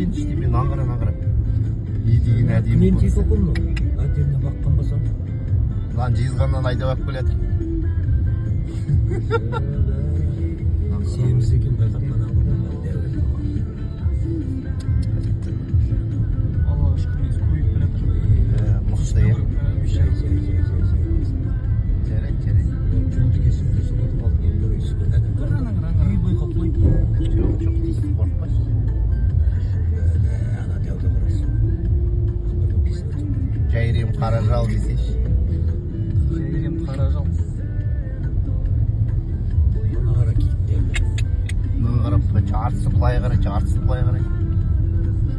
Мен іштеймен аңғара. Не деген әдемі. Мен тек оқымын. Әдеміне баққан басам. Lan жезғаннан айдап алып келеді. Семіз екен байқатман алды. Аллаға шүкір мен көйіп келатыр. Мықты е. Жарайды. Жолды кесіп сұлатып алып көрейсіз. Үй байқатмайды. Жоқ, дейсіз қорықпай. Ана дәуді қарайсың. Жайрем қара жал десейші. Жайрем қара жал. Ана қара кейіндерді. Мына қарап, жартысы былай қарай.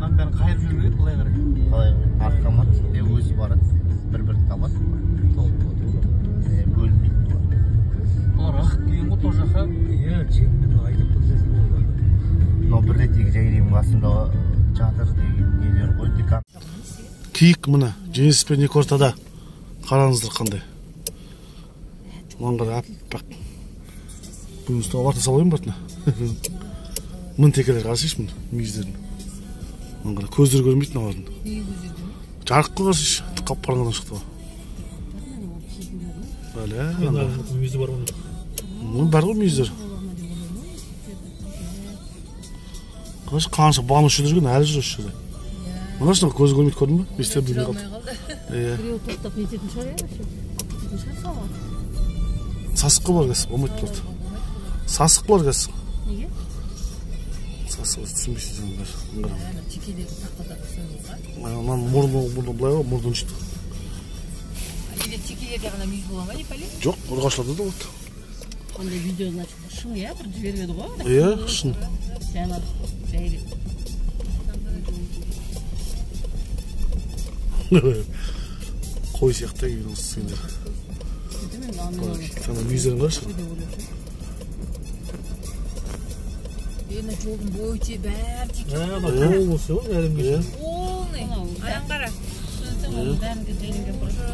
Мынаны бәрін қайырып жүру керек, былай қарай. Қалай арқамат, өзі барады. Бір табады. Бөлінбейді. Бұлар ақыт келген ғой тор жаққа. Иә, жеңмен айдап тұрсыз болады. Но бір реттегі жайрем қасында жатыр деген нелер ғой. Киік мына, жеңіс пен екі ортада. Қараңыздар қандай. Маңғыр аппақ. Бұның үстіға барта салайын бартына. Мын текелер қарсыш мұны, мүйіздерін. Маңғыр көздер көрмейді нағардың. Жарық қой қарсыш, қап қараңғыдан шықты ғой. Бәлі, Мүйізі бар ғой. бар ғой мүйіздер. Қарсы қанша бағын үші жүрген, әлі жүр үші. Мына шына көзі көрмейді көрдің бі? Бестер білмей қалды. Біреу тоқтап нететін шығар иә? Нететін шығар сауал. Сасыққа бар кәсіп, болмайды болады. Сасық бар кәсіп. Неге? Сасық түсінбейсіз жаңдар. Текелерді тақтада түсінуға. Мұрны былай ғой, мұрдың шықты. Или текелерде ғана мүйіз бола ма, не пәле? Жоқ, ұрғашларда да болады. Қандай видео, значит, шын иә, бір жібермеді ғой? Иә, шын. Жаңа жайрем. Қой сияқты екен осы сендер. Сана мүйіздерін қарашы. Ені жолдың бойы бәрі текелер. Ана қол осы ғой, әлемге шын. Полный. Аян қара. Бәрінде жайремге бұрышы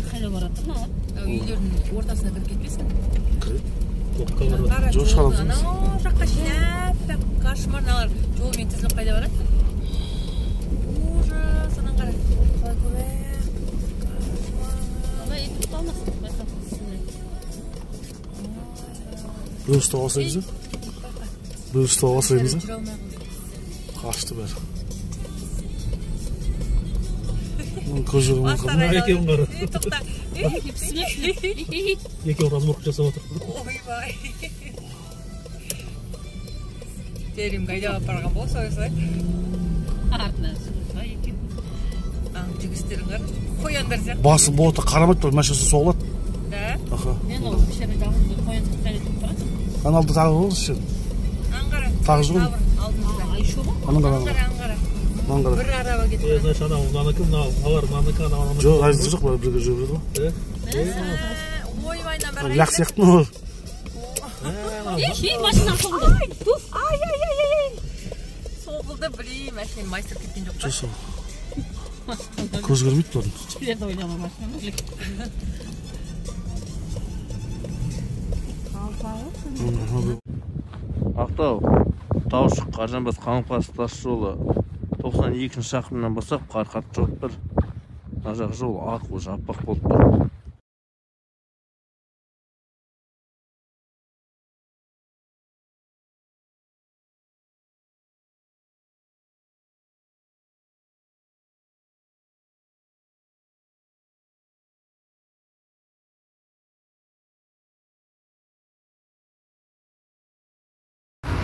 қайда барады ма? Үйлердің ортасына кіріп кетпесін? Жоқ шығарамыз. Анау жаққа жинап, кошмарналар жолмен тізіліп қайда барады? Ужас, анан қара. Қалай көбе? Қалай етіп қалмасын, байқапсызсың. Бір ұстап алсаймыз ба? Бір ұстап алсаймыз ба? Қашты бәрі. Көжірім қырмын. Екеуін қара. Тоқта. Екеуін разморку жасап отыр. Ойбай. Жайремге айдап барған болса осылай. Артынан шыға екен. Жігістерін қара. Қояндар сияқты. Басы болыта қарамайды бар, машинасы соғылады. Да? Аха. Мен ол бішері жағымызды қоянды қайретіп барады. Каналды тағы ғой сен. Аңғара. Тағы жүр ғой. Алдымызда. Айшо ғой? Аның қара. Аңғара. Маңғара. Бір араба кетіп. Значит, анау мынанікі, мынау алар мынанікі, анау. Жоқ, разница жоқ, бірге жүріп жүрді ғой. Ойбайнан бір Лақ сияқты ма ол? Ей, машина соғылды. Ай. Соғылды, білейм, машина майстер кеткен жоқ па? Жоқ, сол. Көз көрмейді бұлардың. Келерді ойлама машина. Ақтау, Таушық, Қаржанбас, Қаңғыбас тас жолы 92 шақырымнан бастап қар қатты жауып тұр. Мына жақ жол ақ, уже аппақ болып тұр.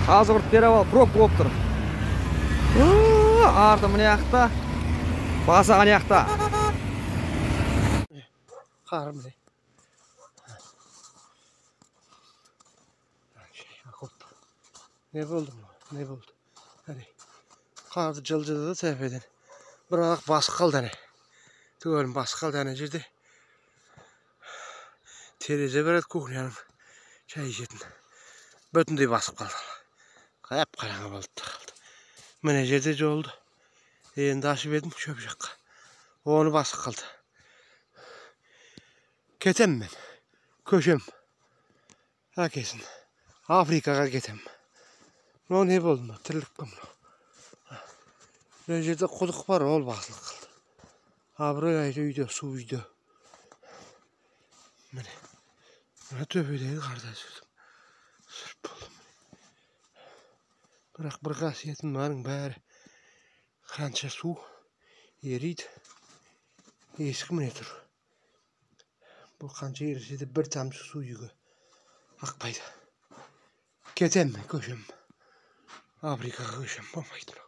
Қазір беріп ал, прок болып тұр. Арты міне яқта, басаған яқта. Қарым де. Не болды ма? Не болды? Қарды жылжыды да тәпеден. Бірақ басы қалды әне. Түгелім басы қалды әне жерде. Терезе береді кухняның шай жетін. Бүтіндей басып қалды. Қап қараңғы болды қалды. Міне жерде жолды. Енді ашып едім шөп жаққа. Оны басып қалды. Кетем мен. Көшем. Әкесін. Африкаға кетем. Мынау не болды ма? Тірлік қой мынау. Mine jerde quduq var, ol basılık kıldı. Abroy ayrı uydu, su uydu. Mine. Mine töbedeki karda sürdüm. Sürüp buldum. Bırak bir qasiyetin varın bari. Kança su eriydi. Eski mine dur. Bu kança erisiydi bir tamcı su yüge. Akbaydı. Ketem mi, köşem mi? Afrika köşem, olmaydı.